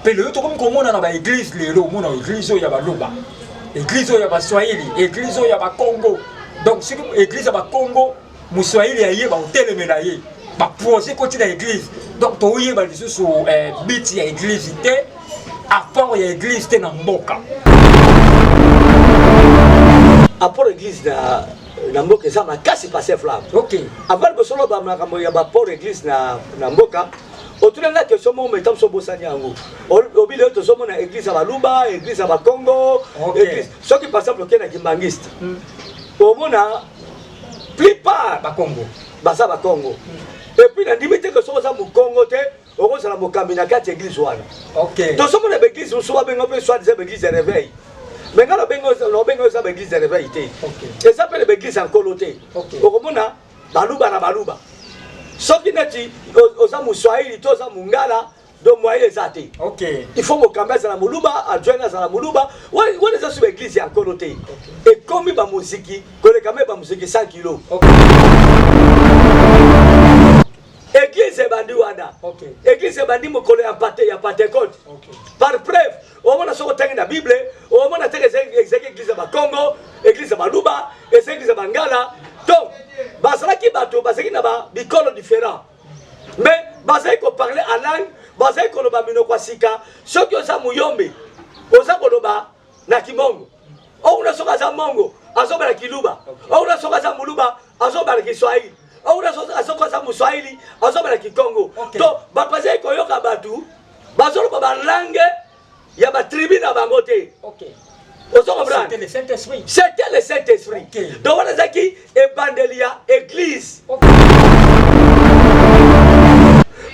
Pele to comme comment na ba église lelo mona église ya ba loba. Église ya ba Swahili, église ya ba Congo. Donc si église ya ba Congo, mu Swahili ya ye ba hotelemela ye. Ba projet côté de l'église. Donc to ye ba lisu so bit ya église té apport ya église té na mboka. Apport église na mboka ça ma kasi passer flamme. OK. Avant que solo ba makambo ya ba port église na mboka. Autour de la question, on met sur Bossani en haut. Au milieu de ce moment, l'église à Baluba, l'église à Bakongo, l'église. Ce qui passe pour qu'il y ait un kimbangiste. Au moment, plupart Bakongo. Basa Bakongo. Et puis, la limite que ce soit au Congo, au moins, c'est la Mokamina 4 églises. OK. Dans ce moment, l'église, soit bien, soit des églises de réveil. Mais quand on a une église de réveil, et ça s'appelle l'église en coloté. Au moment, Baluba na Baluba. Sauf qu'il neti aux amis Swahili, tous amis Mungala, de moyens athées. OK. Il faut me camber à la Moulouba, à joindre à la Moulouba. Où est-ce que sur l'église en coloté? Et comme il va musique, que les camés va musique 100 kilos. Église est bandit Wanda. Église est bandit me coller en pâté, en pâté côte. Par preuve, au moment où on a la Bible, au moment où on a l'église à Congo, l'église à Baluba, et l'église à Bangala. Donc, basala qui bateau, basala qui n'a pas bicolo différent. Mais basala qui parler à langue, basala qui n'a pas minokwasika, ceux qui ont ça mouyombe, osa koloba na kimongo. On a soka za mongo, azoba na kiluba. On a soka za muluba, azoba na kiswahili. On a soka za muswahili, azoba na kikongo. Donc, basala qui yoka batu, basala ba langue ya ba tribu na bangote. OK. C'était le Saint-Esprit. C'était le Saint-Esprit. Okay. Donc on a dit Evangelia Église.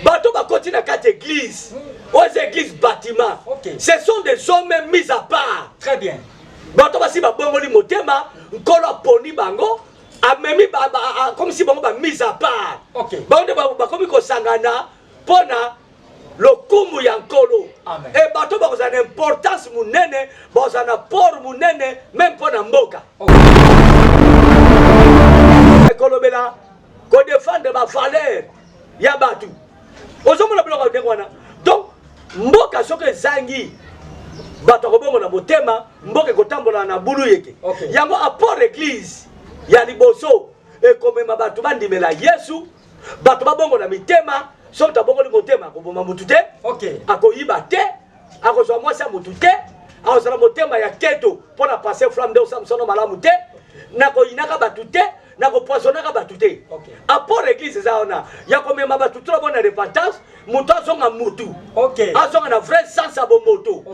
Bateau va continuer à 4 églises. Aux églises bâtiments. Okay. Ce sont des hommes mis à part. Très bien. Bateau va si babongoli motema, nkolo poni bango, amemi comme si bango ba mis à part. OK. Bango ba komi ko sangana pona le kumu yankolo. Amen. Et bateau va avoir une importance munene, va avoir un port munene, même pour Namboka. Kolobela, qu'on défende ma valeur, ya batu. Ozomo na bloka de wana. Donc, mboka soke zangi, bato ko na botema, mboka ko tambola na bulu yeke. Yango apport église, ya liboso, et comme ma batu bandimela Yesu, bato ba bongo na mitema. Sauf que tu motema ko boma mutute. OK. Ako yiba te, ako zo mwasa mutute, ako sala motema ya keto pour na passer flamme de Samson malamu te, na ko inaka batute, na ko poisonnaka batute. OK. Apport église za ona, ya ko mema batutu la bonne repentance, muto zonga mutu. OK. Azonga na vrai sans abomoto.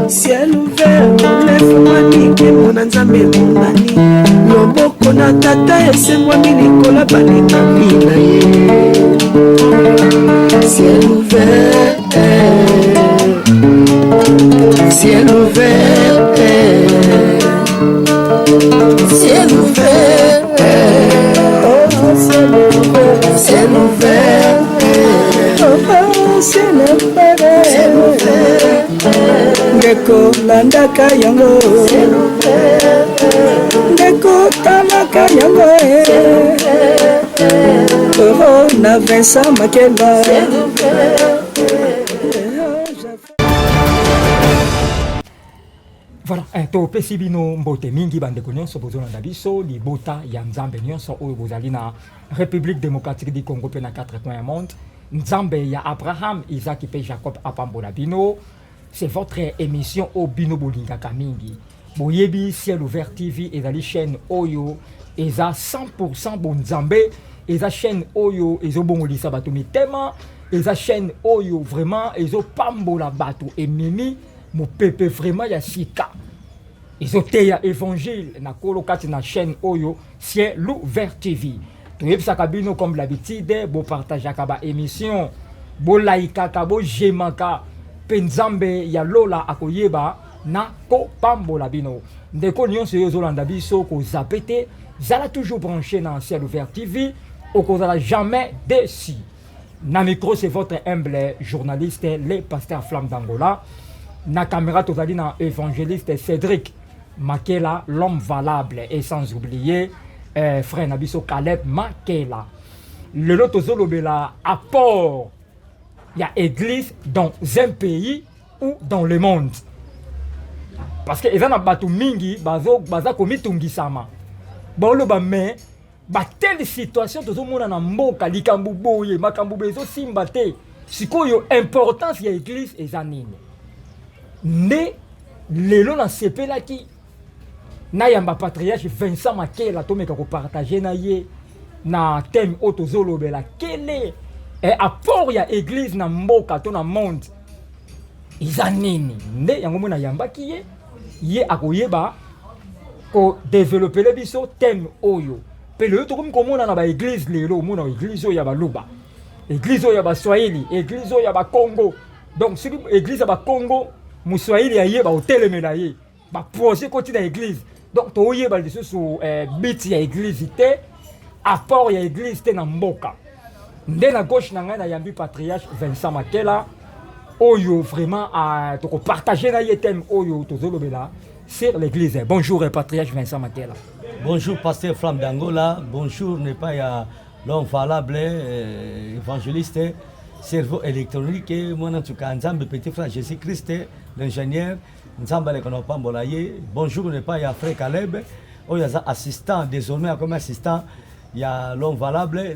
Ciel ouvert, lève-moi nique mon nzambe monani. Loboko na tata ese-moi milikola baninga mina ye. Ciel ouvert, ciel ouvert, ciel ouvert, ciel ouvert, ciel ouvert, ciel ouvert. Ngeko landaka yango, ngeko talaka yango, oh na Vincent Makeba. Voilà, to pesi bino mbote mingi bandeko nyonso bozolanda biso libota ya nzambe nyonso oyo bozali na République démocratique du Congo pe na 4 coins ya monde. Nzambe ya Abraham, Isaac et Jacob apambola bino. C'est votre émission au Bino Bolinga Kamingi. Boyebi Ciel Ouvert TV et la chaîne Oyo et za 100% bon Nzambe et la chaîne Oyo et zo bongolisa bato mitema et la chaîne Oyo vraiment et zo pambola bato et mimi mo pepe vraiment ya sika. Et zo teya évangile na kolokati na chaîne Oyo Ciel Ouvert TV. Toyebisaka bino comme l'habitude bo partageaka ba émission bo laikaka bo jemaka Penzambe ya lola akoyeba na ko pambola bino. Ndeko nyonso yo zolanda biso ko zapete, zala toujours branché dans Ciel Ouvert TV, au kozala jamais déçu. Na micro c'est votre humble journaliste le pasteur Flamme d'Angola. Na caméra tozali na évangéliste Cédric Makela, l'homme valable et sans oublier frère Nabiso Caleb Makela. Le lotozolobela apport il y a église dans un pays ou dans le monde. Parce que ezana batu mingi baza komitungisama. Boloba mais ba telle situation tozomona na mboka likambu boye makambu bezo simba te. Sikoyo importance ya église ezanini. Ne lelo na sepelaki na yamba patriarche Vincent Makela tomeka ko partager na ye na thème otozolobela kele apport ya église na mboka to na monde izanini nde yango mona yambaki ye akoyeba ko développer le biso thème oyo pe le to komona na ba église lelo mona église oyo ya baluba église oyo ya baswahili église oyo ya bakongo donc si église ya bakongo muswahili ayeba otelemela ye ba projet côté na église donc to oyeba liso sur bit ya église te apport ya église te na mboka nde na gauche na ngai na yambi patriarche Vincent Makela oyo vraiment toko partager na ye thème oyo tozolobela sur l'église. Bonjour patriarche Vincent Makela. Bonjour pasteur Flamme d'Angola. Bonjour n'est pas ya l'homme valable évangéliste cerveau électronique moi en tout cas nzambe petit frère Jésus-Christ l'ingénieur nzambe le kono pambola ye. Bonjour n'est pas ya frère Caleb oyo assistant désormais comme assistant. Il y a l'homme valable, et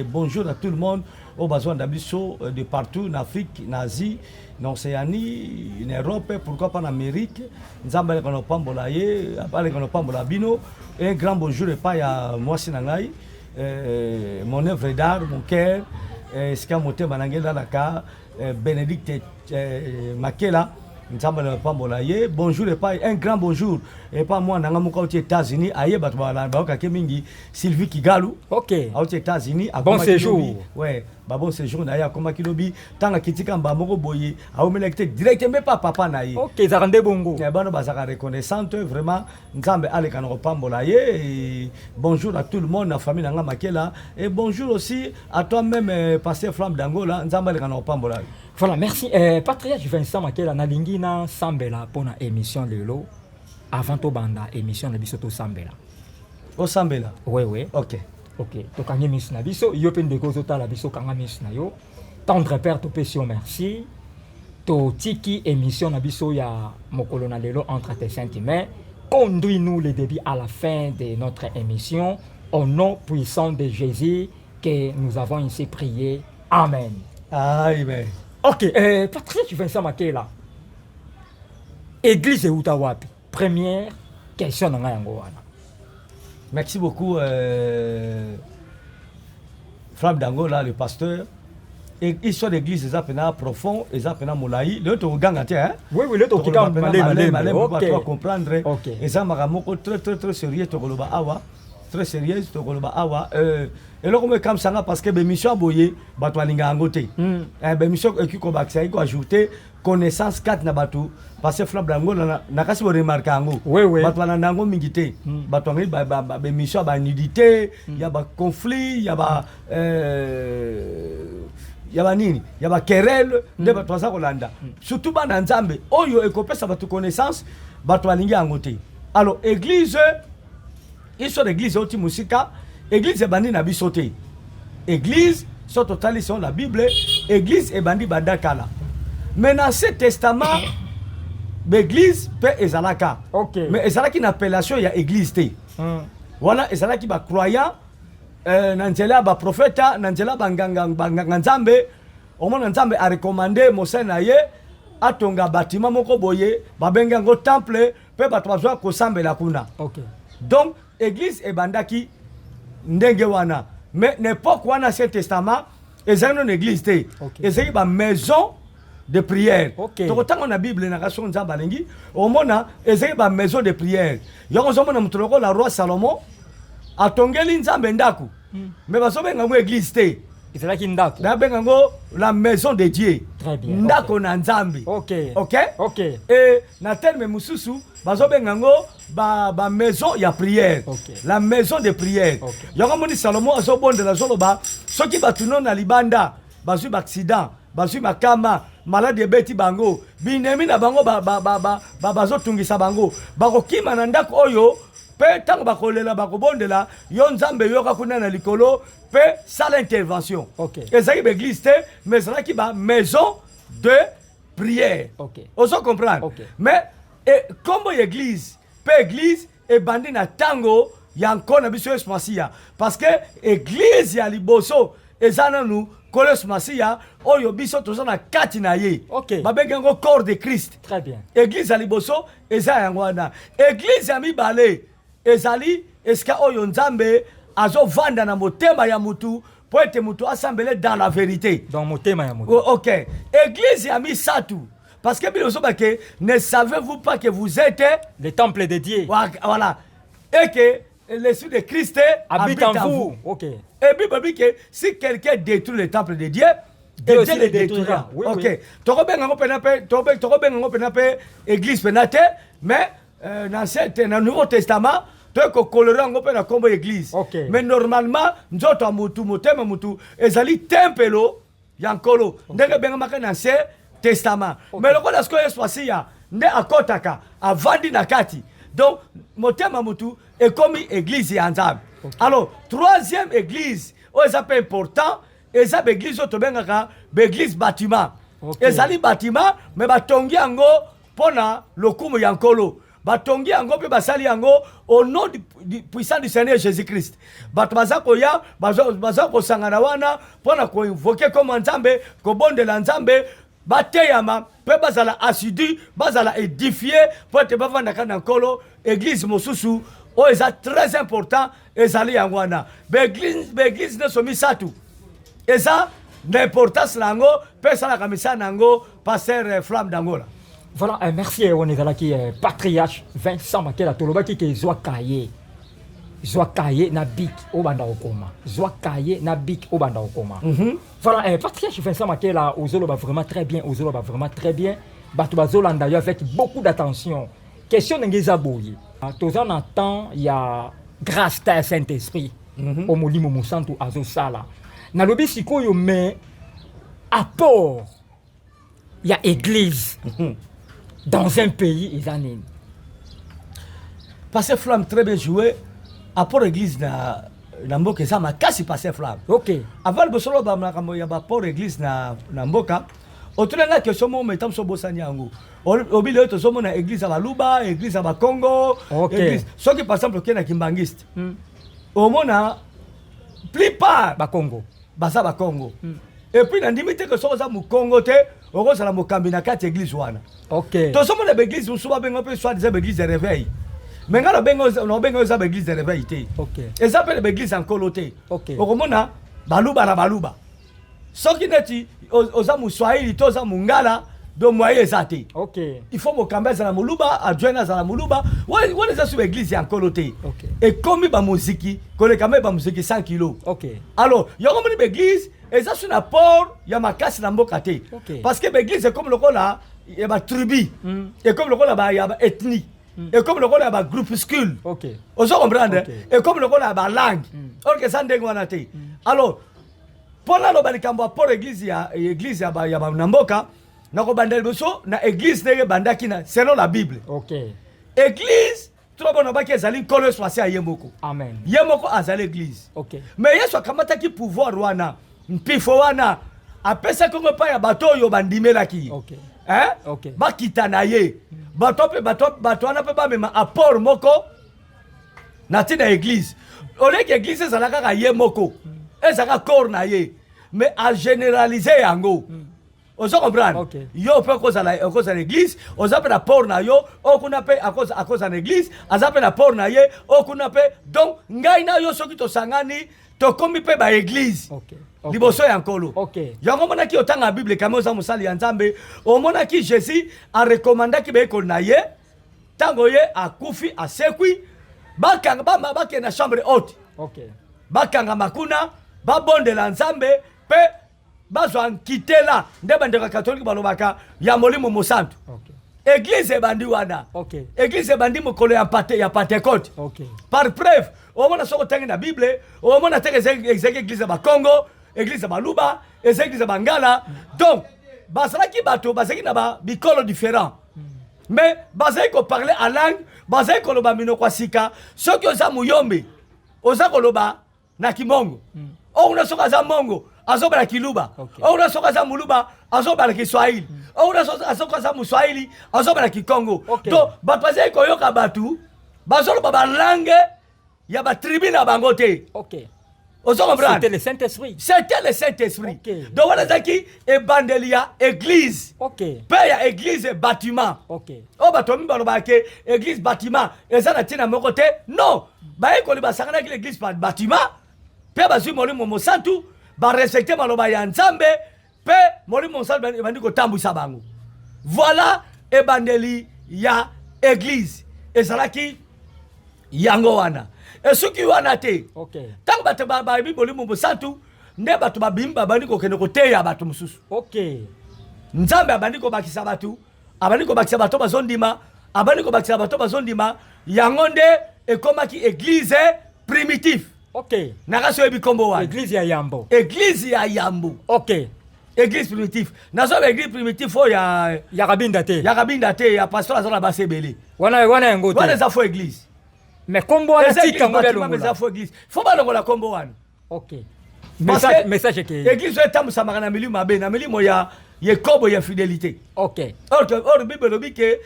bonjour à tout le monde au besoin d'Abisso de partout, en Afrique, en Asie, en Océanie, en Europe, pourquoi pas en Amérique. Un grand bonjour et pas à moi, Sinangai, mon œuvre d'art, mon cœur, ce qu'a monté Manangela Laka, Bénédicte Makela. Bonjour et pas un grand bonjour et pas moi nanga muka aux États-Unis aye batu ba mingi Sylvie Kigalu OK aux États-Unis bon séjour ouais bon séjour na ya koma kilobi tanga kitika mbamoko boye a melekte directement pas papa na ye OK zarande bongo et bano bazaka reconnaissante vraiment nzambe ale kana pambola ye bonjour à tout le monde la famille nanga Makela et bonjour aussi à toi même pasteur Flamme d'Angola nzambe ale kana pambola. Voilà, merci. Patriarche Vincent Makela nalingi na sambela pona émission lelo avant to banda émission na biso to sambela. O sambela. Oui. OK. To kangi miss na biso yo pe ndeko zota la biso kanga miss na yo. Tendre père to pesio merci. To tiki émission na biso ya mokolo na lelo entre tes saintes mains. Conduis-nous le début à la fin de notre émission au nom puissant de Jésus que nous avons ici prié. Amen. Amen. OK, Patrick Vincent Makela. Église Utawapi. Première question dans Angola. Merci beaucoup, Flamme d'Angola, le pasteur. Et histoire d'église, ils appellent profond, ils appellent Moulaï. Le to ganga hein? Oui, le to ganga malé. OK. Pour comprendre. OK. Et ça m'a très sérieux to koloba awa. Très sérieux to koloba awa. Et là comme ça parce que mission boye bato alinga ngote. Mission qui ko bakisa ko ajouter connaissance 4 na bato parce que Flamme d'Angola na kasi bo remarquer ngo. Oui. Bato na nango mingité. Bato ngi ba mission ba nudité, il y a ba conflit, il y a ba yaba nini yaba querelle nde bato baza kolanda surtout bana nzambe oyo ekopesa bato connaissance bato alingi yango te. Alors église iso l'église oti musika église ebandi na biso te. Église so totali sur la Bible église ebandi badakala mais dans ce testament l'église peut ezalaka OK mais ezalaki na appellation ya église te. Voilà ezalaki ba croyant nanzela ba prophète nanzela banganga nzambe omona nzambe a recommandé mosena ye atonga bâtiment moko boye babenga ngo temple pe bato bazwa ko sambela kuna. OK donc église ebandaki ndenge wana mais n'époque wana Ancien Testament ezali non église te. Ezali ba maison de prière. Tokotanga na Bible na kaso nzamba lengi omona ezali ba maison de prière. Yoko zomona mutoloko la roi Salomon atongeli nzambe ndaku mais bazobenga ngo église te. Ezalaki ndako. Na benga ngo la maison de Dieu. Très bien. Ndako na nzambe. OK. Et na terme mususu bazobenga ngo ba maison ya prière. La maison de prière. Yoko moni Salomon azobondela zoloba soki batuno na libanda bazui accident bazui makama malade ebeti bango binemi na bango bazotungisa bango bakokima na ndako oyo pe tango bakolela bakobondela yo nzambe yoka kuna na likolo pe sala intervention. Ezaki ba église te mais ezalaki ba maison de prière. Ozo comprendre. Mais comme église pe église e bandi na tango yanko na biso esmasia parce que église ya liboso ezana nous Kolos Masia, oyo biso tozana kati na ye. Babengango corps de Christ. Très bien. Église aliboso eza yangwana. Église ya mibale ezali eska oyo nzambe azo vanda na motema ya mutu pour être mutu assemblé dans la vérité. Dans motema ya mutu. OK. Église ya misatu. Parce que biloso bake ne savez-vous pas que vous êtes le temple de Dieu. Voilà. Et que l'esprit de Christ habite en vous. Et puis, que si quelqu'un détruit le temple de Dieu, Dieu le détruira. Ok. Église penate, mais dans le Nouveau Testament, tu as coloré un combo église. Mais normalement, nous avons mutu, ezali tempelo, yankolo. Ndenge benga maka dans le Testament. Mais le cas de ce qu'il ne akotaka, avandi nakati. Donc, motema mutu est comme église yanzab. Alors, troisième église, c'est important, et ça église autobengaka, église bâtiment. Et ça li bâtiment, mais batongi yango pona lokumu yankolo. Batongi yango pe basali yango au nom du puissant du Seigneur Jésus-Christ. Batbazako ya, bazako sangana wana pona ko invoquer comme nzambe, ko bondela nzambe. Bateyama, pe bazala assidu, bazala édifié, pour te bavanda kanankolo, église mosusu, oh eza très important, ezali yangwana. L'église ne somi satu. Eza l'importance lango, pe sala kamisa nango, pasteur Flamme d'Angola. Voilà, merci, on est là qui est patriarche Vincent Makela Tolobaki qui est Zouakaye. Zouakaye na bik obanda okoma. Zouakaye na bik obanda okoma. Voilà, patriarche Vincent Makela Ozolo va vraiment très bien, Ozolo va vraiment très bien. Batoubazola d'ailleurs avec beaucoup d'attention. Question n'engeza boye. Tous en entend il y a grâce à Saint-Esprit. Au molimo mosantu azo sala. Na lobi sikoyo mais apport il y a église dans un pays isanine. Parce que Flamme très bien joué. Apport église na mboka ça m'a cassé passer Flamme. Avant le bosolo ba ya ba port église na mboka. Otunanga que somo metam so bosani yango. Obile to somo na église à Baluba, église à Bakongo, église. Ce qui par exemple qui na Kimbangiste. Au mona plupart Bakongo. Basa Bakongo. Et puis na ndimite que so za mu Congo te, oko sala mo kambina kati église wana. To somo na église usuba bengo pe soit des églises de réveil. Mais quand on a une église de réveil, et ça s'appelle l'église en coloté. Okomona baluba na baluba. Ce qui n'est aux amus swahili, aux amus ngala, de moyen zate. Il faut mokambeza na muluba, adjoina za la muluba. On est sur l'église en coloté. Et comme il y a musique, qu'on est quand même musique 100 kilos. Alors, il y a une église, et ça sur un port, il y a ma casse dans mbokate. Parce que l'église c'est comme le rôle il y a ma tribu, et comme le rôle il y a ma ethnie. Et comme le rôle a un groupuscule, on se comprend, et comme le rôle a une langue, alors, pendant le balikambo pour l'église, l'église ya Namboka, na église de Bandakina, selon la Bible. Église, trop bon baki ezali kolo swasi a yemoko. Amen. Yemoko azali église. Mais yeso akamata ki pouvoir wana, mpifo wana, apesa kongo pa ya bato yo bandimelaki. Bakita na ye. Bato wana pe ba mema apport moko na tina église. Ole que église ezalaka ka ye moko. Ezaka corps na ye. Mais à généraliser yango. On se comprend. Yo pe cause à l'église, on appelle apport na yo, on kuna pe à cause à l'église, on appelle apport na ye, on kuna pe donc ngai na yo soki to sangani to komi pe ba église. Liboso ya nkolo. Yango mona ki otanga Bible kama oza musali ya Nzambe, o mona ki Jésus a recommandé ki be ko na ye, tango ye akufi asekwi, bakanga ba ke na chambre haute. Bakanga makuna, ba bondela Nzambe pe bazwa nkitela nde bandeko catholique balobaka ya molimo mosantu. Église ebandi wana. Église ebandi mokolo ya Pentecôte. Par preuve, o mona soko tangi na Bible, o mona teke église ba Congo, église ba Luba, église ba Ngala. Donc, bazalaki bato bazaki na ba bikolo différent. Mais bazaki ko parler en langue bazali koloba minoko ya sika soki oza muyombe oza koloba na kimongo ouna soki aza mongo azobala kiluba ouna soki aza muluba azobala kiswahili ouna soki aza muswahili azobala kikongo to bato bazali koyoka batu bazoloba balange ya batribu na bango te. C'était le Saint-Esprit. C'était le Saint-Esprit. Donc voilà zaki ebandeli ya église. Pe ya église bâtiment. O batomi baloba ke église bâtiment eza na tina moko te. Non. Ba ekoli basangana ki l'église bâtiment. Pe bazui molimo mosantu ba respecter maloba ya Nzambe pe molimo mosantu bandi ko tambwisa bango. Voilà ebandeli ya église. Ezalaki yango wana. Esuki wana te. Tango bato babi molimo mosantu nde bato babimba bandi ko kende ko teya bato mususu. Nzambe abandi ko bakisa bato, abandi ko bakisa bato bazondima, abandi ko bakisa bato bazondima, yango nde ekomaki église primitive. Nakaso ebi kombo wana. Église ya Yambo. Église ya Yambo. Église primitive. Nazo église primitive fo ya Rabinda te. Ya Rabinda te ya pasteur azala basebele. Wana ngo te. Wana za fo église. Mais combo wana tika ngobya longola. Mais za fo église. Fo ba longola combo wana. Message ke. Église etambu samaka na milimo mabe na milimo ya yekobo ya fidélité. Or Bible lobi ke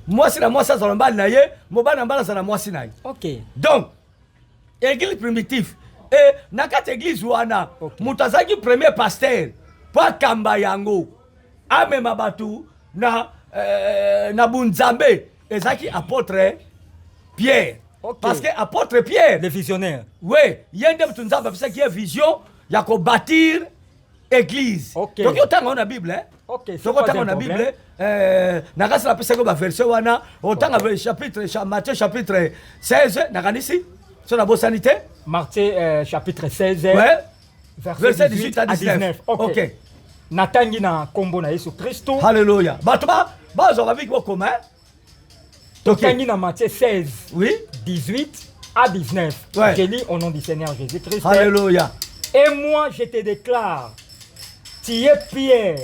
mwasi na mwasi azala mbali na ye, mobana mbala azala mwasi na ye. Donc église primitive et nakati église wana mutu azalaki premier pasteur po akamba yango amema batu na bunzambe ezalaki apôtre Pierre. Parce que apôtre Pierre, le visionnaire, oui, yende mutu nzambe apesaki ye vision ya ko bâtir église. Donc yo tanga na Bible, donc tanga na Bible, nakasi la pesako ba verset wana, otanga chapitre Matthieu chapitre 16 nakanisi sur la bonne sanité. Matthieu chapitre 16 verset 18 à 19. OK. Natangi na kombo na Yesu Kristo. Alléluia. Batuma bazo avec vos commun. Natangi na Matthieu 16. Oui, 18 à 19. Je lis au nom du Seigneur Jésus-Christ. Alléluia. Et moi je te déclare, tu es Pierre.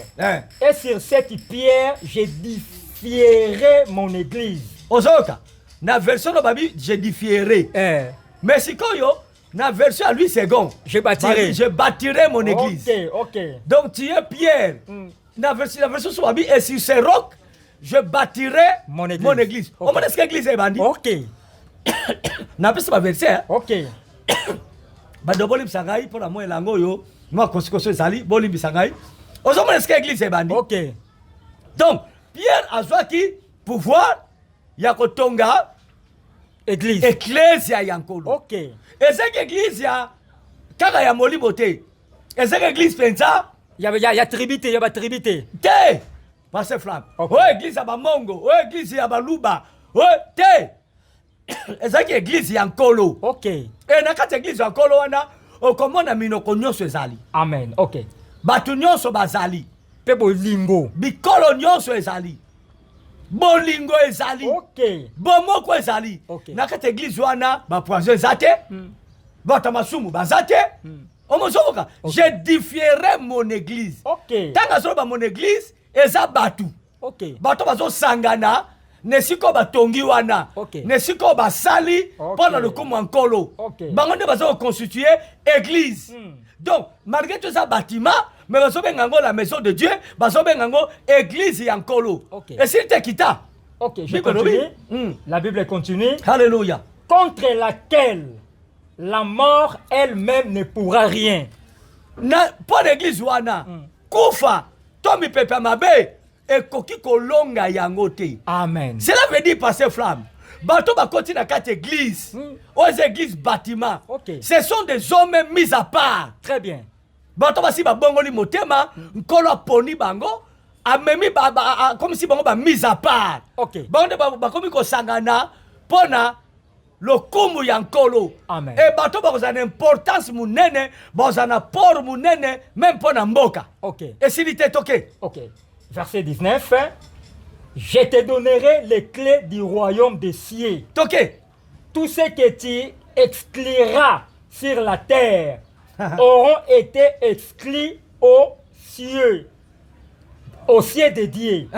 Et sur cette pierre, j'édifierai mon église. Ozoka, na version de Babi, j'édifierai. Mais si koyo, na version à lui second, je bâtirai mon église. Donc tu es Pierre. Na version sur Babi, et sur ce roc, je bâtirai mon église. On m'a dit que l'église est bandit. Na pas verset. Bado bolim sangai pour la moi lango yo, moi konsikosio zali bolim sangai. Ozo m'a dit que l'église est bandit. Donc Pierre a joué pouvoir ya kotonga église ecclesia yankolo. Ezek église ya kaka ya molimo te. Ezek église penza ya tribité, ya ba tribité. Te. Passer flamme. Église ya ba mongo, église ya ba luba. Te. Ezek église yankolo. Et na kati église yankolo wana okomona minoko nyonso ezali. Amen. Batu nyonso bazali. Pe bolingo. Bikolo nyonso ezali. Bolingo ezali. Bomoko ezali. Na kati église wana ba poison ezate. Bata masumu bazate. Omozoka, j'édifierai mon église. Tanga zoba mon église eza batu. Bato bazo sangana nesiko batongi wana. Nesiko basali pendant le coup nkolo. Bangonde bazo constituer église. Donc, malgré tout ça bâtiment, mais bazo bengango la maison de Dieu, bazo bengango église yankolo. Et s'il te quitta. Je continue. La Bible continue. Alléluia. Contre laquelle la mort elle-même ne pourra rien. Pour l'église wana, kufa, tomi pepe mabe, et koki kolonga yangote. Amen. Cela veut dire passer flamme. Bato ba continue à quatre églises, aux églises bâtiments. Ce sont des hommes mis à part. Très bien. Bato ba si ba bongoli motema, nkolo poni bango, amemi comme si bango ba mis à part. Bango ba komi ko sangana pona le kumu yankolo. Amen. Et bato ba une importance munene, ba un apport munene même pour mboka. Et s'il était OK. Verset 19. Je te donnerai les clés du royaume des cieux. Tout ce que tu excluras sur la terre auront été exclus aux cieux de Dieu.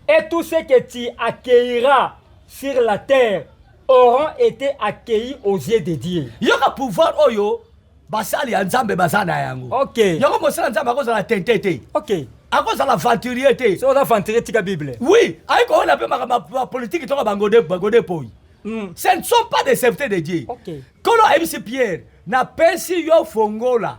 Et tout ce que tu accueilleras sur la terre auront été accueillis aux yeux de Dieu. Yoka pouvoir oyo basali ya nzambe bazana yango. Ok. Yoko mosala nzambe akozala tentete. Ok. Akozala aventurier te. So on a aventuré tika Bible. Oui, aiko on appelle ma politique toka bangode poyi. Ce ne sont pas des serviteurs de Dieu. Ok. Kolo aibisi Pierre na pensi yo fongola.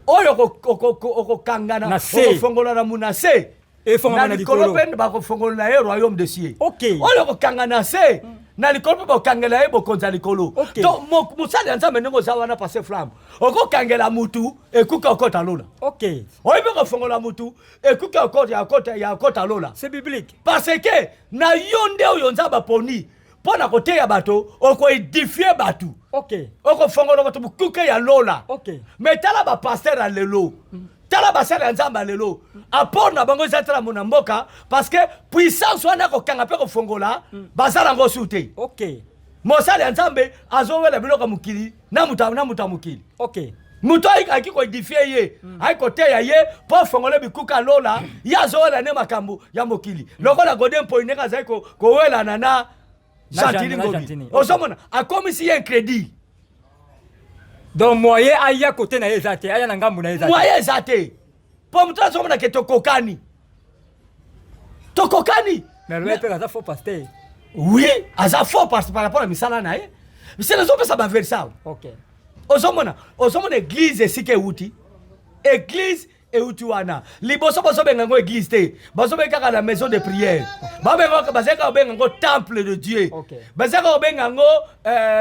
Oyo ko kangana na se fongola na munase. Et fongola na likolo. Pen ba ko fongola na royaume de cieux. Ok. Oyo ko kangana se. Na likolo ba kangela bo konza likolo. Donc musali nzambe ndeko za wana passer flamme. Oko kangela mutu ekuka okota lola. Ok. Oyo be ko fongola mutu ekuka okota lola. C'est biblique. Parce que na yonde oyo nzamba poni pona koteya bato oko édifier batu. Ok. Oko fongola bato bukuke ya lola. Ok. Mais tala ba pasteur a lelo. Tala ba sala nzamba lelo. Apport na bango zatala mona mboka parce que puissance wana ko kanga pe ko fongola bazala ngo sute. Ok. Mosala nzambe azowela biloko mukili na muta mukili. Ok. Muto aki ko édifier ye, ai ko teya ye po fongola bikuka lola, ya azowela ne makambu ya mukili. Lokola godem po ineka zai ko wela na Chantini Ngobi. Osomona akomisi ye crédit. Donc moyen aya côté na ezate, aya na ngambu na ezate. Moyen ezate. Po mutu asomona ke tokokani. Tokokani. Mais le père a faux pasteur. Oui, aza faux par rapport à misala na ye. C'est les hommes ça va vers ça. OK. Osomona église esike uti. Église euti wana. Liboso baso benga ngo église te. Baso benga kaka la maison de prière. Bazeka benga ngo temple de Dieu. Okay. Bazeka benga ngo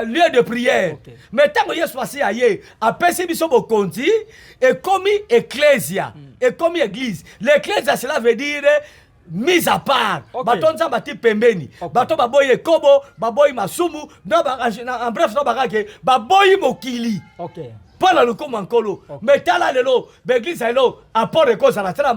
lieu de prière. Okay. Mais tango Yesu pasi aye, apesi biso bokonzi et comme ecclesia, et comme église. L'église cela veut dire mise à part. Okay. Batonza bati pembeni. Okay. Bato baboye kobo, baboye masumu, en bref no bakake, baboye mokili. OK. Pona lukumu ankolo. Okay. Metala lelo, l'église lelo, apport ekoza la tela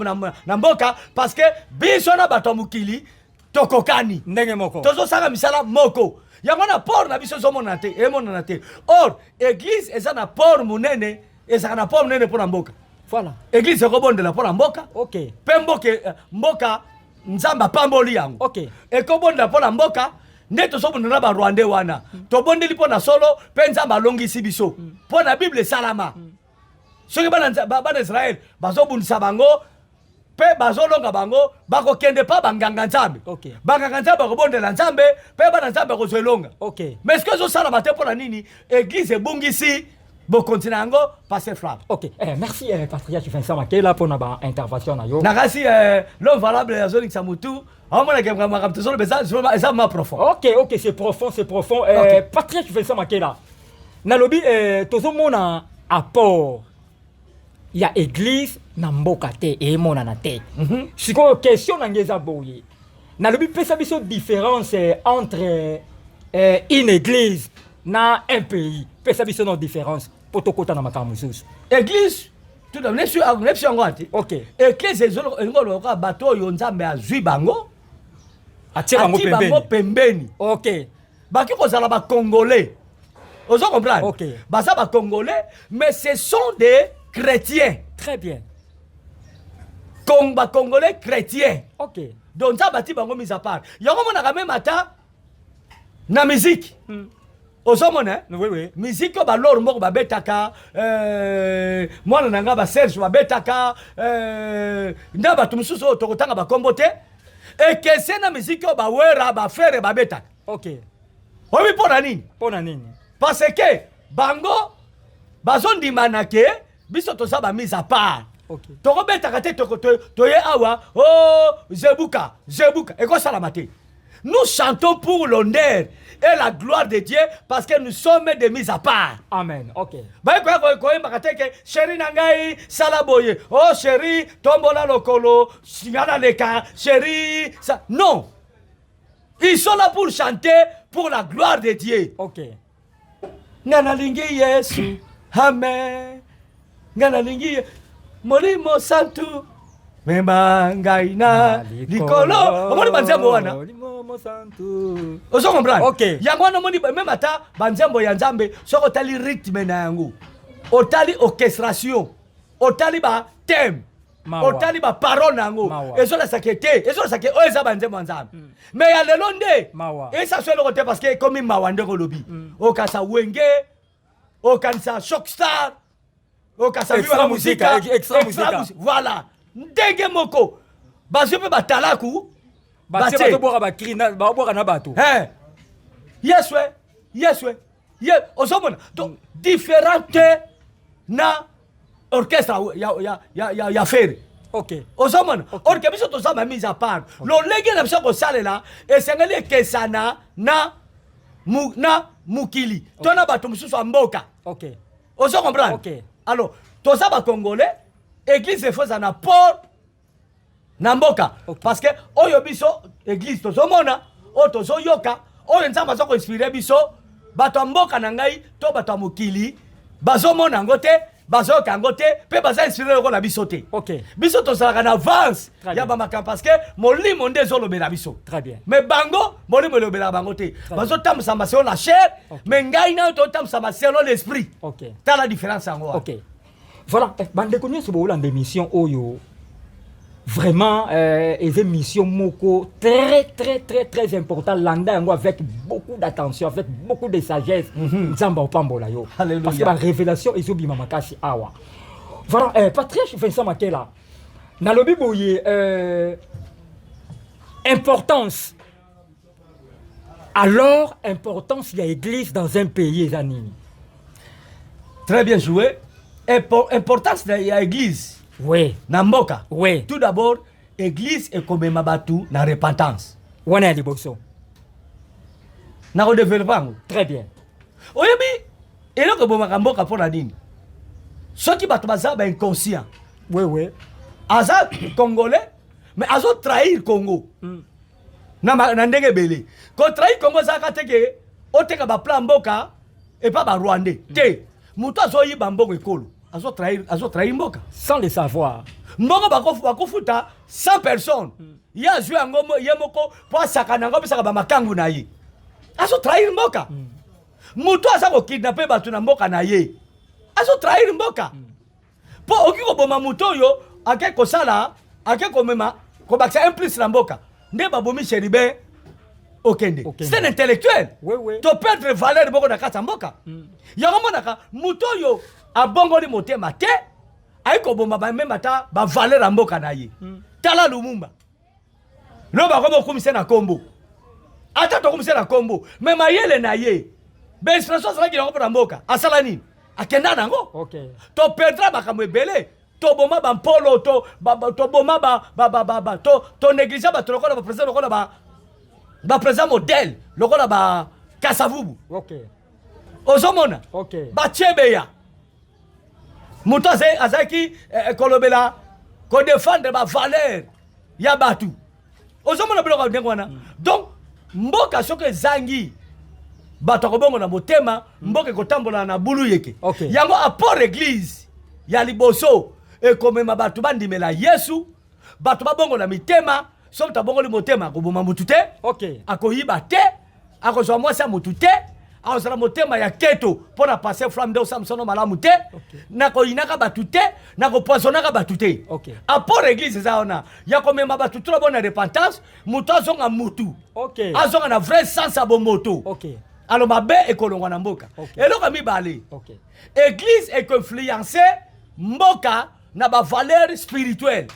na mboka parce que biso na bato mokili tokokani. Ndenge moko. Tozo sanga misala moko. Yango na port na biso zomona te, emona te. Or, église eza na port munene, eza na port munene pona mboka. Voilà. Église ekobondela pona mboka. OK. Pe mboka nzamba pamboli yango. OK. Ekobondela pona mboka. Nde tozobondela ba Rwanda wana. Tobondeli pona solo pe nzamba alongisi biso. Pona Bible salama. Soki bana Israël bazobundisa bango pe bazolonga bango bakokende pa banganga nzambe. OK. Banganga nzambe bakobondela nzambe pe bana nzambe kozwelonga. OK. Mais ce que zo salama te pona nini? Église ebungisi bo continue yango passer flamme. OK. Merci patriarche Vincent Makela pour notre intervention na yo. Nakasi l'homme valable ya zoni Samutu. OK, OK, c'est profond, c'est profond. Patriarche Vincent Makela. Nalobi tozomona apport ya église na mboka te e mona na te. Siko question na ngeza boye. Nalobi pesa biso différence entre une église na un pays. Pesa biso no différence potokota na makambo susu. Église tout d'abord nepsi ngwati. OK. Église ezolo ngolo ka bato yo nzambe azwi bango. Atie bango pembeni. OK. Baki kozala ba congolais. Ozo comprendre? OK. Baza ba congolais mais ce sont des chrétiens. Très bien. Ba congolais chrétiens. OK. Donc ça bati bango mise à part. Yango mona ka même ata na musique. Osomona? Oui, oui. Musique ko ba lor moko ba betaka mwana nanga ba Serge ba betaka ndaba tumususo tokotanga ba kombote et que c'est na musique ko ba wera ba faire ba betaka. OK. Omi pona nini? Pona nini? Parce que bango bazondima na ke biso to sa ba mise à part. OK. Toko betaka te to ye awa zebuka et ko salamate. Nous chantons pour l'honneur et la gloire de Dieu parce que nous sommes des mises à part. Amen. OK. Chéri nangai salaboye. Oh chéri, tombola lokolo, singana leka, chéri. Ça. Non. Ils sont là pour chanter pour la gloire de Dieu. OK. Ngana lingi Yesu. Amen. Ngana lingi Molimo Santu. Memba ngai na likolo. Omoni banzembo wana. Ozo comprendre? OK. Yango wana omoni même ata banzembo ya Nzambe soko tali rythme na yango. Otali orchestration. Otali ba thème. otali baparole nango ezolasaki te ezolasaki oyo eza banzembo ya nzambe mais ya lelo nde esasio eloko te parce que ekomi mawa nde kolobi okasa wenge okanisa shockstar okasa extra musika voilà ndenge moko bazwi mpe batalaku baboka na bato yeswe ozomona donc différente na orchestre ya fere ozomona orke biso toza ma mise à part lolenge na biso kosalela esengeli ekesana na mukili to na bato mosusu ya mboka ozo comprendre alors toza bacongolais église efoza na port na mboka parce que oyo biso église tozomona oyo tozoyoka oyo nzambe aza koinspire biso bato ya mboka na ngai to bato ya mokili bazomona yango te bazoyoka yango te mpe baza inspire lokola biso te biso tozalaka na avance ya bamakambo parce que molimo nde ezolobela biso mais bango molimo elobelaka bango te bazotambusa maselo na chair mais ngai nayo totambusa maselo l'esprit tala différence yango voilà bandeko nyonso boolanda émission oyo vraiment les émissions moko très important landa yango avec beaucoup d'attention avec beaucoup de sagesse nzamba opambola yo parce que la révélation ezobima makasi awa voilà Patrice Vincent Makela nalobi boye importance alors importance ya église dans un pays eza nini très bien joué importance ya église na mboka tout d'abord église ekomema batu na repentance wana ya liboso na kodevelope yango très bien oyebi eloko ebomaka mboka mpo na nini soki bato baza inconscient aza congolais mais azotrahir congo na ndenge ebele kotrahir congo ezalaka teke oteka baplan mboka epa barwandais te moto azoyiba mbongo ekolo azotrahir mboka sans le savoir mbongo bakofuta 100 personnes ye azwi yango ye moko mpo asakana yango apesaka bamakangu na ye azotrahir mboka moto aza kokidnape bato na mboka na ye azotrahir mboka mpo oki koboma moto oyo ake kosala ake komema kobakisa implice na mboka nde babomi Chérubin okende c'est un intellectuel to perdre valeur boko na kati ya mboka yango monaka moto oyo abongoli motema te ayi koboma bamema ta bavaleur ya mboka na ye tala Lumumba lo bakomi okumise na kombo ata tokumise na kombo me mayele na ye bainspiration azalaki yango mpo na mboka asala nini akenda nango toperdra makambo ebele toboma bampolo toboma tonéglige bato lokola bapresident lokola bapresident modèle lokola bakasavubu ozomona bachebeya moto azalaki kolobela kodefendre bavaleur ya batu ozomona biloko ndenge wana donc mboka soki ezangi bato akobongola motema mboka ekotambola na bulu yeke yango apport église ya liboso ekomema bato bandimela yesu bato babongola mitema soki tabongoli motema akoboma mutu te akoyiba te akozwa mwasi ya mutu te akozala motema ya keto mpo na passe flamme nde osamsono malamu te nakoyinaka bato te nakopoisonaka bato te apport église eza wana ya komema bato tolo bona repentance moto azonga mutu azonga na vrai sens ya bomoto alo mabe ekolongwa na mboka eloko mibale église ekoinfluence mboka na bavaleur spirituelle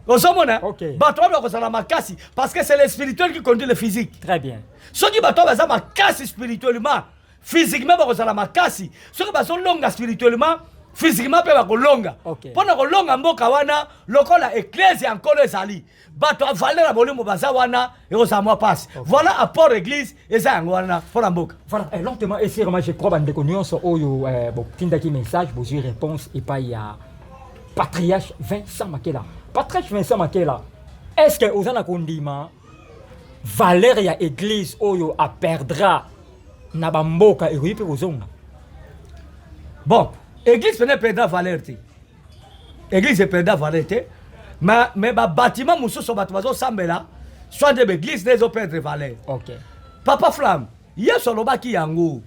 ozomona bato wana bakozala makasi parce que c'est le spirituel qui conduit le physique très bien soki bato baza makasi spirituellement physiquement bakozala makasi soki bazolonga spirituellement physiquement mpe bakolonga mpo na kolonga mboka wana lokola eklese ya nkolo ezali bato avaleur ya bolimo baza wana ekozala mwa pasi voilà apport église eza yango wana mpo na mboka voilà lentement et sûrement je crois bandeko nyonso oyo botindaki message bozwi réponse epai ya patriarche Vincent Makela Patrice Vincent Makela est-ce que ozana kondima valeur ya église oyo a perdra na bamboka ekoyi mpe kozonga bon église pene perdra valeur te église perdra valeur te mais bâtiment mosusu bato bazosambela soit nde baéglise nde ezoperdre valeur papa flamme yesu alobaki yango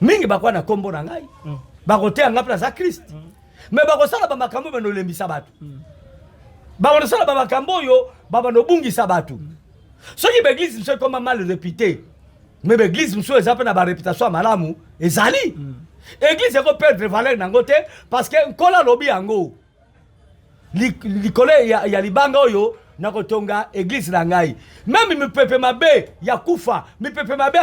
mingi bakwa na kombo na ngai bakoteya nga mpe naza krist mais bakosala bamakambo bano lembisa bato bakosala bamakambo yo babano bungisa bato soki l'église mso comme mal réputé mais l'église mso eza pe na ba réputation malamu ezali église eko perdre valeur nango te parce que nkola lobi yango likolo ya libanga oyo na kotonga église na ngai même mipepe mabe ya kufa mipepe mabe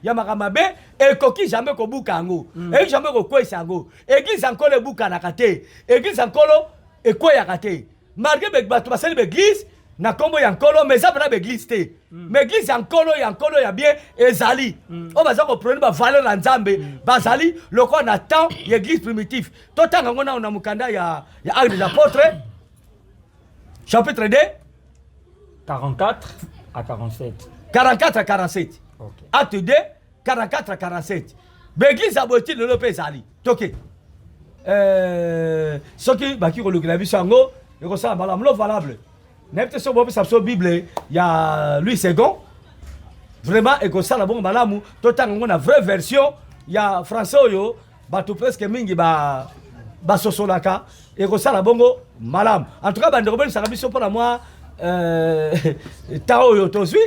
ya makamabe ekoki jamais kobuka yango ekoki jamais kokwesa yango église ankolo ebukanaka te église ankolo ekweyaka te malgré bato basali baéglise na kombo ya nkolo mais eza pena baéglise te mais église ya nkolo ya bien ezali oyo baza koprene bavaleur na nzambe bazali lokola na temps ya église primitive totanga yango nao na mokanda ya acte des apôtres chapitre 2 44 à 47 44 à 47 okay. Acte 2 44 à 47 baéglise aboti lelo mpe ezali toke soki baki kolukela biso yango ekosala malamu lo valable nayebi te so bopesa biso bible ya Louis II vraiment ekosala bongo malamu totanga yango na vraie version ya français oyo bato presque mingi basosolaka ekosala bongo malamu en tout cas bandeko benisaka biso mpona mwa temps oyo tozwi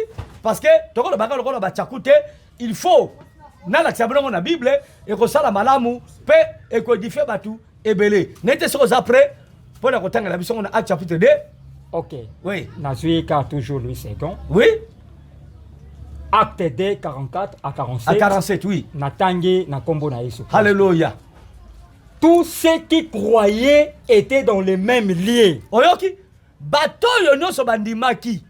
parce que tokolobaka lokola batyaku te il faut nalakisa bilongo na bible ekosala malamu mpe ekodifie bato ebele naye te soki oza prêt mpona kotangela biso ngo na acte chapitre 2 ok oui nazwi ka toujours Louis II oui acte 2 44 à 47 à 47 oui natangi na kombo na Yesu alléluia tous ceux qui croyaient étaient dans les mêmes lieux oyoki bato oyo nyonso bandimaki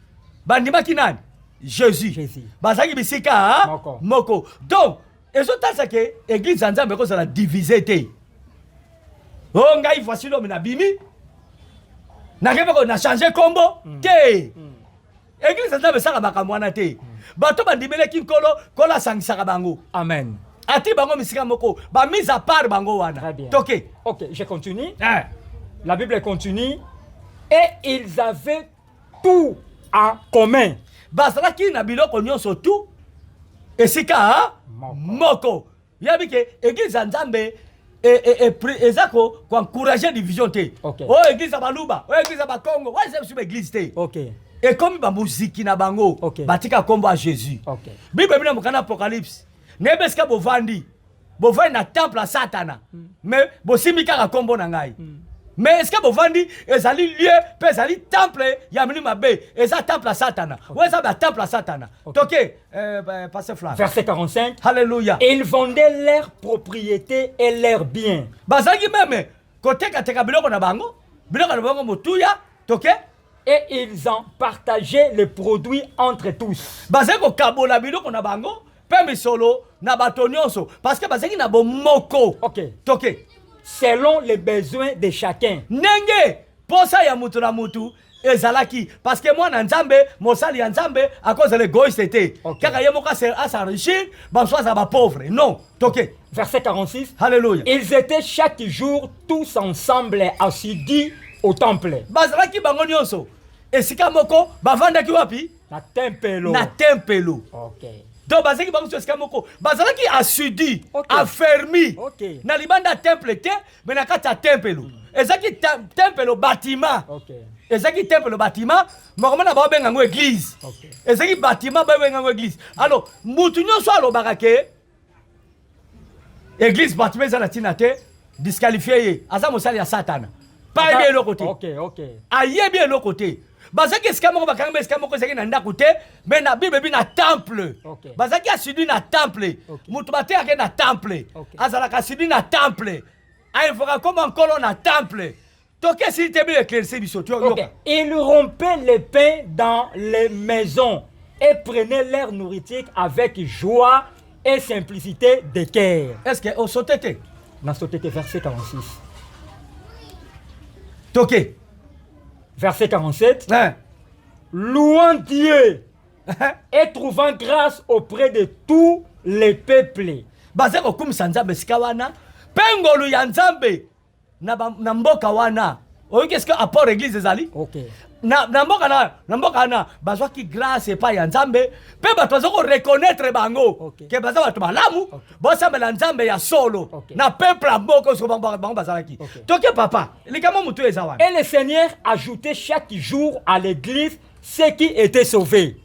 nani Jésus bazalaki bisika moko donc ezotalisa ke église ya nzambe ekozala divise te o ngai voici l'homme na bimi nakepeko na change kombo te église ya nzambe esala makambo wana te bato bandimeleki nkolo nkolo asangisaka bango amen ati bango misika moko mise à part bango wana toke ok je continue la Bible continue et ils avaient tout en commun bazalaki na biloko nyonso tu esika moko yabi ke église ya nzambe eza koencourager division te oyo église ya baluba oyo église ya bakongo oyo eza biso baéglise te ekomi bamuziki na bango batika kombo ya Jésus bible bino mokanda apocalypse nayeba esika bovandi na temple ya satana mais bosimbi kaka kombo na ngai mais est-ce que bovandi ezali lieu pe ezali temple ya mini mabe eza temple ya satana ou eza ba temple ya satana toke passer flamme verset 45 alléluia ils vendaient leurs propriétés et leurs biens bazalaki meme koteka biloko na bango motuya toke et ils en partageaient les produits entre tous bazalaki kokabola biloko na bango pe misolo na bato nyonso parce que bazalaki na bomoko toke selon les besoins de chacun. Nenge posa ya mutu na mutu ezalaki parce que moi na nzambe mosali ya nzambe à cause de l'égoïste te kaka ye moko s'enrichir bansoza ba pauvre non toke verset 46 alléluia ils étaient chaque jour tous ensemble assidus au temple bazalaki bango nyonso esika moko bavandaki wapi na tempelo OK donc bazalaki bango esika moko bazalaki assidu affermi na libanda temple te mais na kati ya tempelo ezalaki tempelo bâtiment ezalaki tempelo bâtiment mokoma na baobenga yango église ezalaki bâtiment baobenga yango église alors mutu nyonso alobaka ke église bâtiment eza na ntina te disqualifie ye aza mosali ya satana pa yebi eloko te ayebi eloko te bazaki esika moko bakanga esika moko ezalaki na ndako te mais na bible ebi na temple bazaki asidu na temple mutu bateyaki na temple azalaka asidu na temple ainfoka koma nkolo na temple toke sili te bino éclairci biso ils rompaient les pains dans les maisons et prenaient leur nourriture avec joie et simplicité de cœur. Est-ce que osote te na sote te verset 46 toke verset 47, louant Dieu et trouvant grâce auprès de tous les peuples. Baze ko kumisa nzambe sika wana, pengolu ya nzambe na mboka wana qu'est-ce que apport église ezali? OK. Na mboka na bazwa ki grâce pa ya nzambe pe bato bazoko reconnaître bango ke baza bato malamu bosambela nzambe ya solo na peuple mboka so bango bazalaki toke papa likamo mutu eza wana. Et le Seigneur ajoutait chaque jour à l'église ceux qui étaient sauvés.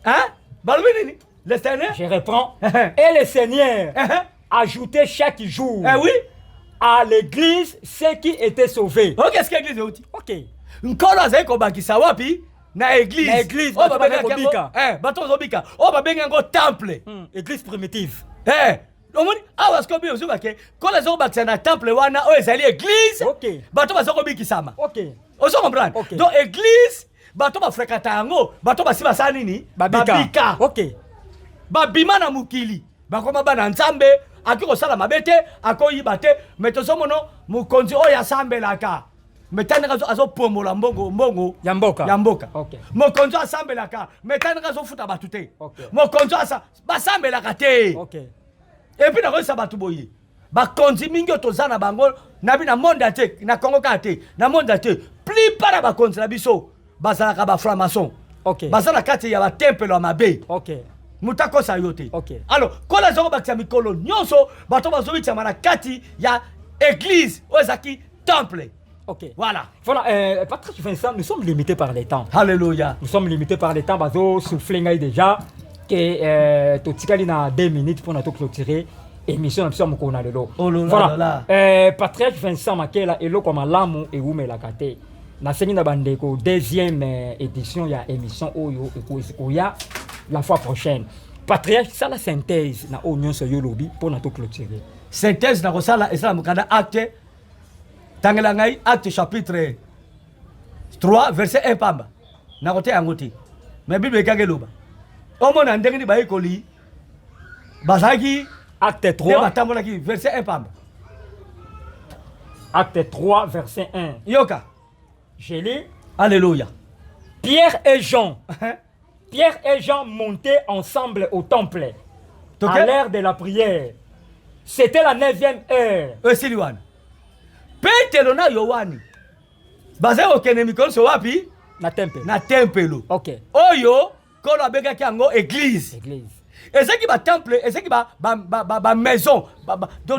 Hein? Balobi nini? Le Seigneur? Je reprends. Et le Seigneur ajoutait chaque jour oui, à l'église ceux qui étaient sauvés. qu'est-ce que l'église est? OK. Nkolo azali kobakisa wapi? Na église. Na église, oh bato bazobika. bato bazobika. Oh babenga ngo temple. Église primitive. Omoni awa skobi ozuba ke kola zo bakisa na temple wana o ezali église. OK. Bato bazoko bikisama. OK. Ozo comprendre? OK. Donc église bato ba fréquenta yango, bato basiba sa nini? Babika. OK. Babima na mukili. Bakoma bana nzambe akiko sala mabete akoyiba te metosomono mukonzi oya asambelaka. Metana azo pomola mbongo ya mboka. Okay. Mokonzo asambelaka metana azo futa batute. Okay. Mokonzo basambelaka te. Okay. Et puis na ko sa batu boye. Ba konzi mingi tozana bango na bi na monde ate na Congo kate na monde ate plus para ba konzi na biso bazalaka ba franc-maçon. Okay. Bazala kate ya ba temple ya mabe. Okay. Mutako sa yote. Okay. Alors kola zoko bakisa mikolo nyonso bato bazobitsa mana kati ya église ozaki temple. OK. Voilà. Voilà, Patrick Vincent, nous sommes limités par les temps. Alléluia. Nous sommes limités par les temps. Bazo souffler déjà que totikali na 2 minutes pour nous clôturer émission nous sommes kona lelo. Voilà. Patrick Vincent Makela elo comme lamu et umela kate. Na sengi na bandeko deuxième édition ya émission oyo ekoya la fois prochaine. Patrick ça la synthèse na onyon so yolobi pour nous clôturer. Synthèse na kosala esala mukanda acte Tangelangai, acte chapitre 3, verset 1 pamba. Na kote yangote. Mais Bible ekageloba. Omo na ndenge ni bayekoli. Bazaki acte 3 verset 1 pamba. Acte 3 verset 1. Yoka. Je lis. Alléluia. Pierre et Jean montaient ensemble au temple à l'heure de la prière. C'était la 9e heure. Siliwana. Petelo na Yohani baza okene mikolo so wapi na tempelo. OK. Oyo kolo abega kiango église. Ezeki ba temple, ezeki ba maison,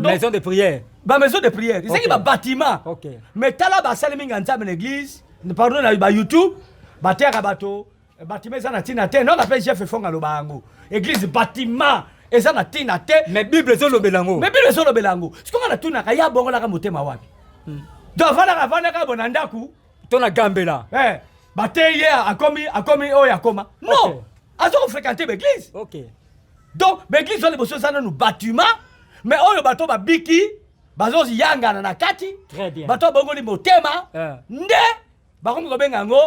maison de prière. Ba maison de prière. Ezeki ba bâtiment. OK. Mais tala ba salimi nganzame l'église, pardon na ba YouTube, ba terre bato, bâtiment za na tina te, non appelle chef fonga lo bango. Église bâtiment eza na tina te, mais Bible zo lo belango. Mais Bible zo lo belango. Siko na tuna ka ya bongo la ka motema wapi? Donc vana ka bonandaku tona gambela bateye akomi oya koma non azo fréquenter l'église. OK. Donc l'église zo le boso sana no bâtiment mais oyo bato ba biki bazo yanga na kati. Très bien. Bato bongo li motema nde bakomi ko benga ngo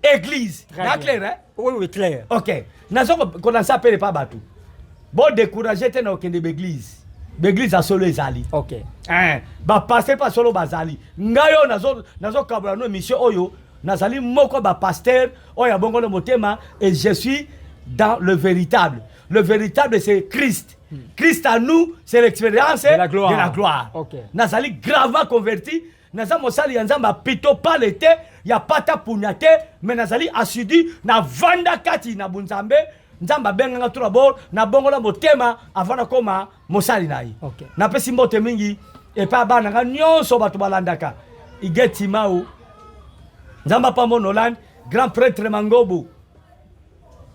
église. Na clair hein? Oui clair. OK. Nazo ko na sa pele pa bato. Bon décourager te na okende l'église. L'église a solo ezali. OK. Ba pasteur pas solo bazali. Ngayo nazo kabla no mission oyo nazali moko ba pasteur oya bongo le motema et je suis dans le véritable. Le véritable c'est Christ. Christ à nous c'est l'expérience de la gloire. OK. Nazali gravement converti. Naza mosali ya nzamba pito pas l'été, ya pata punyate mais nazali assidu na vanda kati na bunzambe. Nzamba benga tout d'abord na bongo la motema avant na koma mosali nayi. Okay. Na pesi mbote mingi et pas bana nga nyonso batu balandaka. Igeti mau. Nzamba pa monoland grand prêtre Mangobu.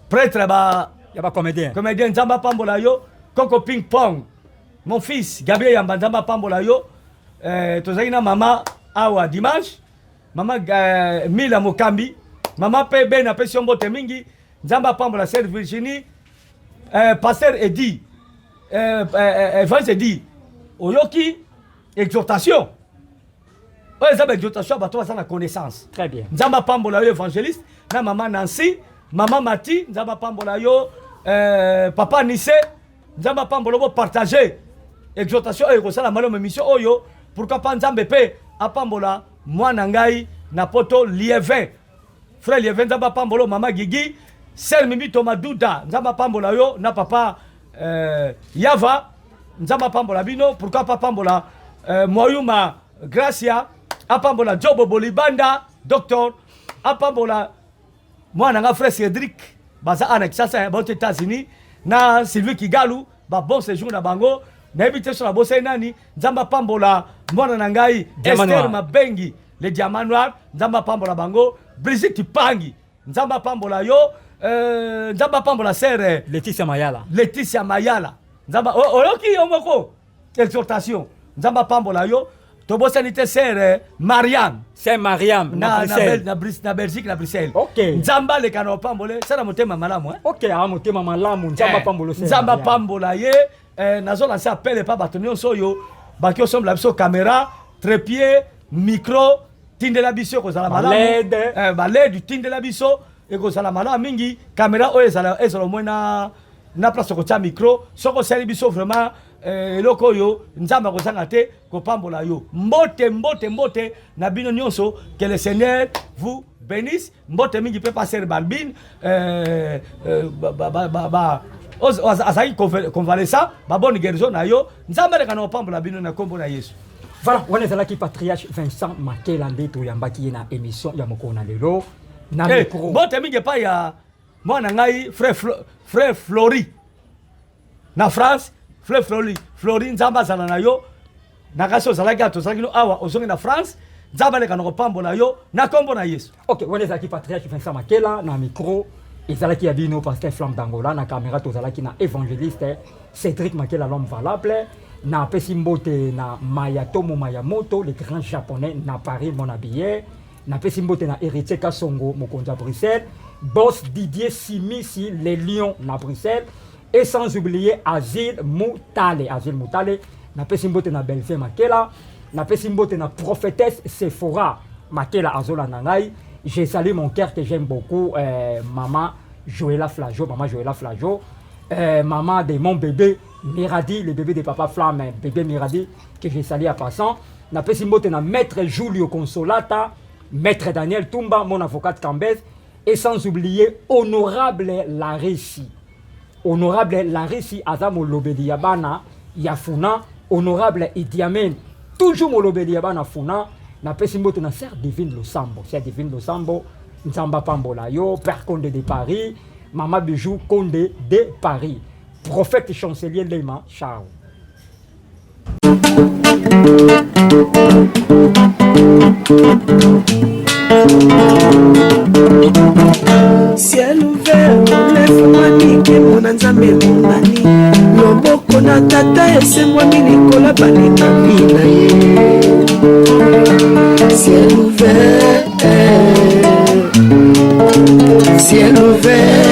Prêtre ba ya ba comédien. Comédien nzamba pambola yo Coco Ping Pong. Mon fils Gabriel Yamba nzamba pambola yo tozaki na mama awa dimanche. Mama Mila Mokambi. Mama pe ben na pesi mbote mingi. Nzamba pambola Sœur Virginie, pasteur Eddy, Evans Eddy, oyoki exhortation. Ouais, ça exhortation, bah toi ça la connaissance. Très bien. Nzamba pambola yo évangéliste, na maman Nancy, maman Mati, nzamba pambola yo papa Nissé, nzamba pambola bo partager exhortation et ça la malome mission oyo, pourquoi pas nzambe pe apambola mwana ngai na poto Liévin. Frère Liévin nzamba pambola mama Gigi. Sel Mimi Thomas Douda, nzamba pambola yo na papa Yava, nzamba pambola bino, pourquoi pas pambola Moyuma Gracia, apambola Jobo Bolibanda docteur apambola mwana nga frère Cédric baza ana Kinshasa ba aux États-Unis na Sylvie Kigalu ba bon séjour na bango na ebite so na bosa nani nzamba pambola mwana na ngai Esther Mabengi le diamant noir nzamba pambola bango Brigitte Pangi nzamba pambola yo nzamba pambola sœur Laetitia Mayala nzamba oyoki omoko exhortation nzamba pambola yo tobosani te sœur Mariam na Belgique na Bruxelles okay nzamba le kana pambole sala motema malamu okay motema malamu nzamba pambola nzamba pambola ye nazo lancer appel pa batonio soyo baki osomba biso caméra trépied micro tindela biso kozala malamu LED tindela biso ekozala malamu mingi caméra oyo ezala mona na place ko tia micro soko sali biso vraiment eloko oyo nzamba kozanga te kopambola yo mbote na bino nyonso que le Seigneur vous bénisse mbote mingi pe passer Balbine azaki convalescent ba bonne guérison na yo nzamba le kana opambola bino na kombo na Yesu. Voilà, on est là qui patriarche Vincent Makela Ndeto yambaki na émission ya mokona lelo na micro. Mbote mingi pa ya mwana ngai frère Flori na France frère Flori nzamba zala na yo nakaso zala gato zala kino awa ozongi na France nzamba le kana opambola yo na kombo na Yesu. OK, on est là qui patriarche Vincent Makela na micro ezalaki ya bino pasteur Flamme d'Angola na caméra tozalaki na évangéliste Cédric Makela l'homme valable na pesi mbote na Mayatomo Mayamoto le grand japonais na Paris mon habillé na pesi mbote na héritier Kasongo mokonzi à Bruxelles boss Didier Simisi les Lions na Bruxelles et sans oublier Azil Moutale na pesi mbote na Belfé Makela na pesi mbote na prophétesse Sephora Makela Azola Nangai. Je salue mon cœur que j'aime beaucoup, maman Joëlla Flageau, maman de mon bébé Miradi, le bébé de papa Flamme, bébé Miradi, que je salue à passant. Na pesimbote na maître Julio Consolata, maître Daniel Tumba, mon avocat Cambès, et sans oublier honorable Larissi. Honorable Larissi, Azamo Lobedi Yabana, Yafuna, honorable Idi Amen, toujours Molobedi Yabana Funa. Na pesimbote na Sœur Divine Losambo, Nzamba Pambola yo, Père Condé de Paris, Maman Bijou Condé de Paris, prophète chancelier Lema Charles. Ciel ouvert, lève-moi nique mon anzambe mongani loboko na tata esemwa milikola balinga mina ye. Ciel ouvert,